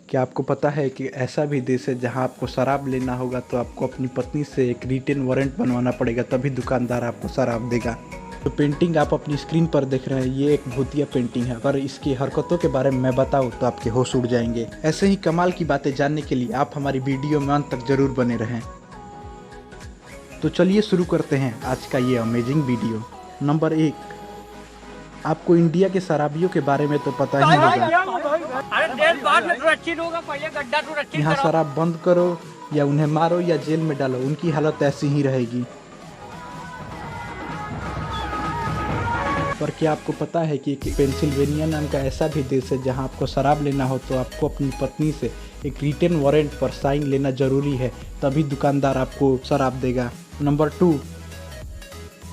क्या आपको पता है कि ऐसा भी देश है जहां आपको शराब लेना होगा तो आपको अपनी पत्नी से एक रिटेन वारंट बनवाना पड़ेगा, तभी दुकानदार आपको शराब देगा। तो पेंटिंग आप अपनी स्क्रीन पर देख रहे हैं, ये एक भूतिया पेंटिंग है। अगर इसकी हरकतों के बारे में मैं बताऊं तो आपके होश उड़ जाएंगे। ऐसे ही कमाल की बातें जानने के लिए आप हमारी वीडियो में अंत तक जरूर बने रहें। तो चलिए शुरू करते हैं आज का ये अमेजिंग वीडियो। नंबर 1, आपको इंडिया के शराबियों के बारे में तो पता ही होगा। यहाँ शराब बंद करो या उन्हें मारो या जेल में डालो, उनकी हालत ऐसी ही रहेगी। पर क्या आपको पता है कि पेंसिल्वेनिया नाम का ऐसा भी देश है जहां आपको शराब लेना हो तो आपको अपनी पत्नी से एक रिटेन वारंट पर साइन लेना जरूरी है, तभी दुकानदार आपको शराब देगा। नंबर 2,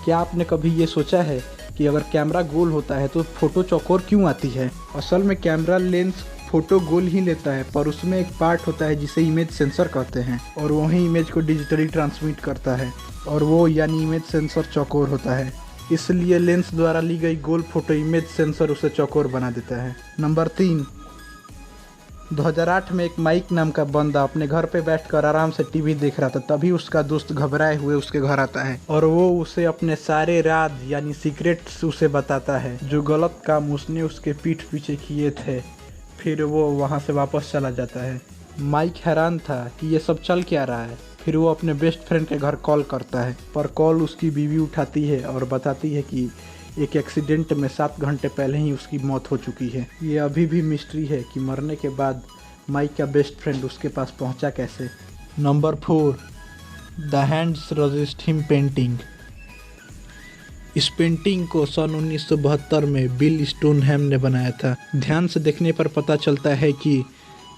क्या आपने कभी ये सोचा है कि अगर कैमरा गोल होता है तो फोटो चौकोर क्यों आती है? असल में कैमरा लेंस फोटो गोल ही लेता है, पर उसमें एक पार्ट होता है जिसे इमेज सेंसर कहते हैं, और वही इमेज को डिजिटली ट्रांसमिट करता है, और वो यानी इमेज सेंसर चौकोर होता है। इसलिए लेंस द्वारा ली गई गोल फोटो इमेज सेंसर उसे चौकोर बना देता है। नंबर 3, 2008 में एक माइक नाम का बंदा अपने घर पे बैठकर आराम से टीवी देख रहा था, तभी उसका दोस्त घबराए हुए उसके घर आता है और वो उसे अपने सारे राज यानी सीक्रेट्स उसे बताता है, जो गलत काम उसने उसके पीठ पीछे किए थे। फिर वो वहाँ से वापस चला जाता है। माइक हैरान था कि ये सब चल क्या रहा है। फिर वो अपने बेस्ट फ्रेंड के घर कॉल करता है, पर कॉल उसकी बीवी उठाती है और बताती है कि एक एक्सीडेंट में 7 घंटे पहले ही उसकी मौत हो चुकी है। ये अभी भी मिस्ट्री है कि मरने के बाद माइक का बेस्ट फ्रेंड उसके पास पहुंचा कैसे। Number 4, the hands resist him painting. इस पेंटिंग को सन 1972 में बिल स्टोनहैम ने बनाया था। ध्यान से देखने पर पता चलता है कि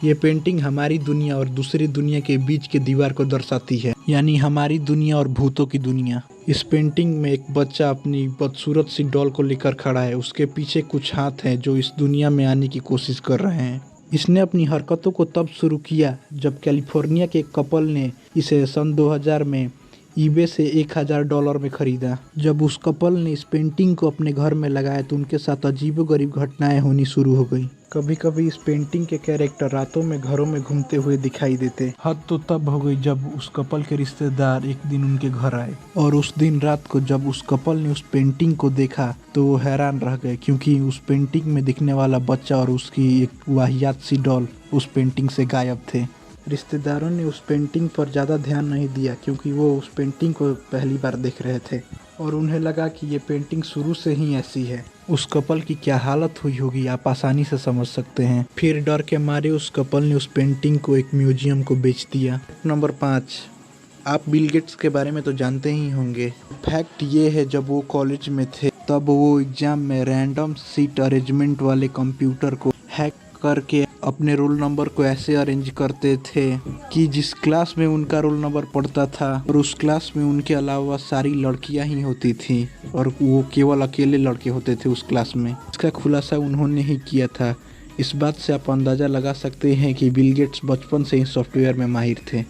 ये पेंटिंग हमारी दुनिया और दूसरी दुनिया के बीच की दीवार को दर्शाती है, यानी हमारी दुनिया और भूतों की दुनिया। इस पेंटिंग में एक बच्चा अपनी बदसूरत सी डॉल को लेकर खड़ा है, उसके पीछे कुछ हाथ हैं जो इस दुनिया में आने की कोशिश कर रहे हैं। इसने अपनी हरकतों को तब शुरू किया जब कैलिफोर्निया के एक कपल ने इसे सन 2000 में ईबे से $1000 में खरीदा। जब उस कपल ने इस पेंटिंग को अपने घर में लगाया तो उनके साथ अजीबोगरीब घटनाएं होनी शुरू हो गई। कभी कभी इस पेंटिंग के कैरेक्टर रातों में घरों में घूमते हुए दिखाई देते। हद तो तब हो गई जब उस कपल के रिश्तेदार एक दिन उनके घर आए, और उस दिन रात को जब उस कपल ने उस पेंटिंग को देखा तो वो हैरान रह गए, क्योंकि उस पेंटिंग में दिखने वाला बच्चा और उसकी एक वाहियात सी डॉल उस पेंटिंग से गायब थे। रिश्तेदारों ने उस पेंटिंग पर ज़्यादा ध्यान नहीं दिया क्योंकि वो उस पेंटिंग को पहली बार देख रहे थे और उन्हें लगा कि ये पेंटिंग शुरू से ही ऐसी है। उस कपल की क्या हालत हुई होगी आप आसानी से समझ सकते हैं। फिर डर के मारे उस कपल ने उस पेंटिंग को एक म्यूजियम को बेच दिया। नंबर 5, आप बिल गेट्स के बारे में तो जानते ही होंगे। फैक्ट ये है, जब वो कॉलेज में थे तब वो एग्जाम में रैंडम सीट अरेंजमेंट वाले कंप्यूटर को हैक करके अपने रोल नंबर को ऐसे अरेंज करते थे कि जिस क्लास में उनका रोल नंबर पढ़ता था और उस क्लास में उनके अलावा सारी लड़कियां ही होती थी और वो केवल अकेले लड़के होते थे उस क्लास में। इसका खुलासा उन्होंने ही किया था। इस बात से आप अंदाज़ा लगा सकते हैं कि बिल गेट्स बचपन से ही सॉफ्टवेयर में माहिर थे।